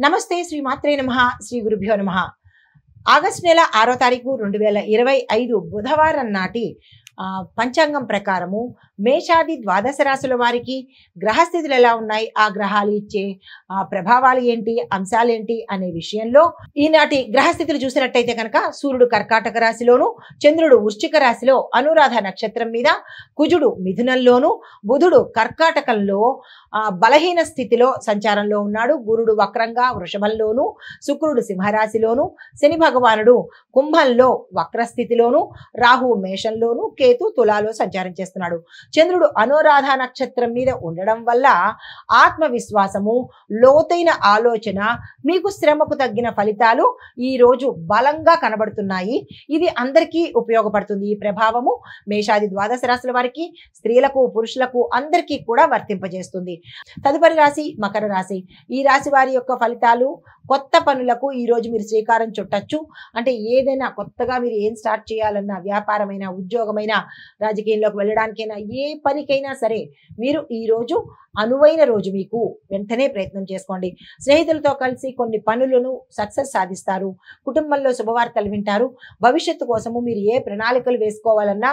నమస్తే శ్రీ మాత్రే నమః శ్రీ గురుభ్యో నమః ఆగస్టు నెల 6వ తారీఖు 2025 బుధవారం నాటి పంచాంగం ప్రకారము మేషాది ద్వాదశ రాశుల వారికి గ్రహస్థితులు ఎలా ఉన్నాయి, ఆ గ్రహాలు ఇచ్చే ప్రభావాలు ఏంటి, అంశాలు ఏంటి అనే విషయంలో ఈనాటి గ్రహస్థితులు చూసినట్టయితే కనుక సూర్యుడు కర్కాటక రాశిలోను, చంద్రుడు వృశ్చిక రాశిలో అనురాధ నక్షత్రం మీద, కుజుడు మిథునంలోను, బుధుడు కర్కాటకంలో బలహీన స్థితిలో సంచారంలో ఉన్నాడు, గురుడు వక్రంగా వృషభంలోను, శుక్రుడు సింహరాశిలోను, శని భగవానుడు కుంభంలో వక్రస్థితిలోను, రాహు మేషంలోను, కేతు తులాలో సంచారం చేస్తున్నాడు. చంద్రుడు అనురాధ నక్షత్రం మీద ఉండడం వల్ల ఆత్మవిశ్వాసము, లోతైన ఆలోచన, మీకు శ్రమకు తగ్గిన ఫలితాలు ఈ రోజు బలంగా కనబడుతున్నాయి. ఇది అందరికీ ఉపయోగపడుతుంది. ఈ ప్రభావము మేషాది ద్వాదశ రాశుల వారికి, స్త్రీలకు, పురుషులకు అందరికీ కూడా వర్తింపజేస్తుంది. తదుపరి రాశి మకర రాశి. ఈ రాశి వారి యొక్క ఫలితాలు, కొత్త పనులకు ఈ రోజు మీరు శ్రీకారం చుట్టచ్చు. అంటే ఏదైనా కొత్తగా మీరు ఏం స్టార్ట్ చేయాలన్నా, వ్యాపారమైన, ఉద్యోగమైన, రాజకీయంలోకి వెళ్ళడానికైనా, ఏ పనికైనా సరే మీరు ఈ రోజు అనువైన రోజు. మీకు వెంటనే ప్రయత్నం చేసుకోండి. స్నేహితులతో కలిసి కొన్ని పనులను సక్సెస్ సాధిస్తారు. కుటుంబంలో శుభవార్తలు వింటారు. భవిష్యత్తు కోసము మీరు ఏ ప్రణాళికలు వేసుకోవాలన్నా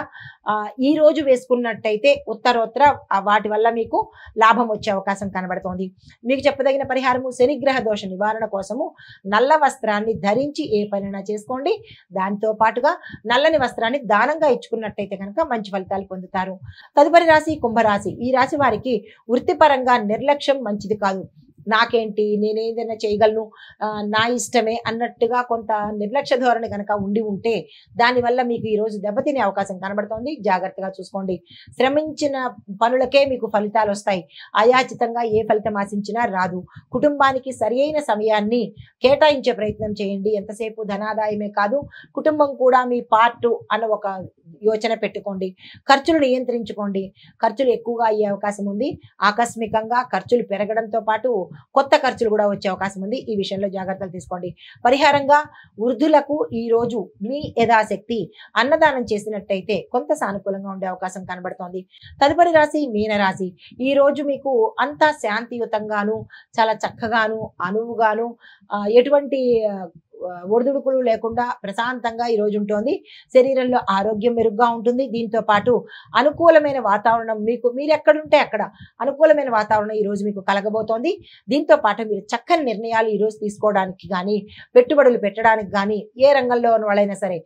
ఈ రోజు వేసుకున్నట్టయితే ఉత్తరోత్తర వాటి వల్ల మీకు లాభం వచ్చే అవకాశం కనబడుతోంది. మీకు చెప్పదగిన పరిహారము శనిగ్రహ దోష నివారణ కోసము నల్ల వస్త్రాన్ని ధరించి ఏ పనైనా చేసుకోండి. దాంతో పాటుగా నల్లని వస్త్రాన్ని దానంగా ఇచ్చుకున్నట్టయితే కనుక మంచి ఫలితాలు పొందుతారు. తదుపరి రాశి కుంభరాశి. ఈ రాశి వారికి వృత్తిపరంగా నిర్లక్ష్యం మంచిది కాదు. నాకేంటి, నేనేదైనా చేయగలను, నా ఇష్టమే అన్నట్టుగా కొంత నిర్లక్ష్య ధోరణి కనుక ఉంటే దానివల్ల మీకు ఈరోజు దెబ్బతినే అవకాశం కనబడుతోంది. జాగ్రత్తగా చూసుకోండి. శ్రమించిన పనులకే మీకు ఫలితాలు వస్తాయి. అయాచితంగా ఏ ఫలితం ఆశించినా రాదు. కుటుంబానికి సరి అయిన సమయాన్ని కేటాయించే ప్రయత్నం చేయండి. ఎంతసేపు ధనాదాయమే కాదు, కుటుంబం కూడా మీ పార్టు అన్న ఒక యోచన పెట్టుకోండి. ఖర్చులు నియంత్రించుకోండి. ఖర్చులు ఎక్కువగా అయ్యే అవకాశం ఉంది. ఆకస్మికంగా ఖర్చులు పెరగడంతో పాటు కొత్త ఖర్చులు కూడా వచ్చే అవకాశం ఉంది. ఈ విషయంలో జాగ్రత్తలు తీసుకోండి. పరిహారంగా వృద్ధులకు ఈ రోజు మీ యథాశక్తి అన్నదానం చేసినట్టయితే కొంత సానుకూలంగా ఉండే అవకాశం కనబడుతోంది. తదుపరి రాశి మీనరాశి. ఈ రోజు మీకు అంతా శాంతియుతంగాను, చాలా చక్కగాను, అనువుగాను, ఎటువంటి ఒడిదుడుకులు లేకుండా ప్రశాంతంగా ఈ రోజు ఉంటుంది. శరీరంలో ఆరోగ్యం మెరుగ్గా ఉంటుంది. దీంతో పాటు అనుకూలమైన వాతావరణం, మీరు ఎక్కడుంటే అక్కడ అనుకూలమైన వాతావరణం ఈ రోజు మీకు కలగబోతోంది. దీంతో పాటు మీరు చక్కని నిర్ణయాలు ఈ రోజు తీసుకోవడానికి కానీ, పెట్టుబడులు పెట్టడానికి కానీ, ఏ రంగంలో ఉన్న వాళ్ళైనా సరే,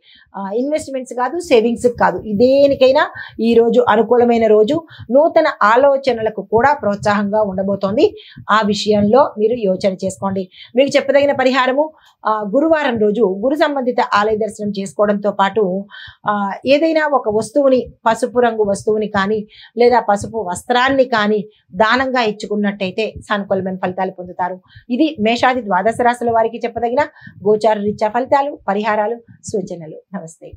ఇన్వెస్ట్మెంట్స్ కాదు, సేవింగ్స్ కాదు, దేనికైనా ఈ రోజు అనుకూలమైన రోజు. నూతన ఆలోచనలకు కూడా ప్రోత్సాహంగా ఉండబోతోంది. ఆ విషయంలో మీరు యోచన చేసుకోండి. మీకు చెప్పదగిన పరిహారము గురువారం రోజు గురు సంబంధిత ఆలయ దర్శనం చేసుకోవడంతో పాటు ఏదైనా ఒక వస్తువుని, పసుపు రంగు వస్తువుని కానీ, లేదా పసుపు వస్త్రాన్ని కానీ దానంగా ఇచ్చుకున్నట్టయితే సానుకూలమైన ఫలితాలు పొందుతారు. ఇది మేషాది ద్వాదశ రాశుల వారికి చెప్పదగిన గోచార రీత్యా ఫలితాలు, పరిహారాలు, సూచనలు. నమస్తే.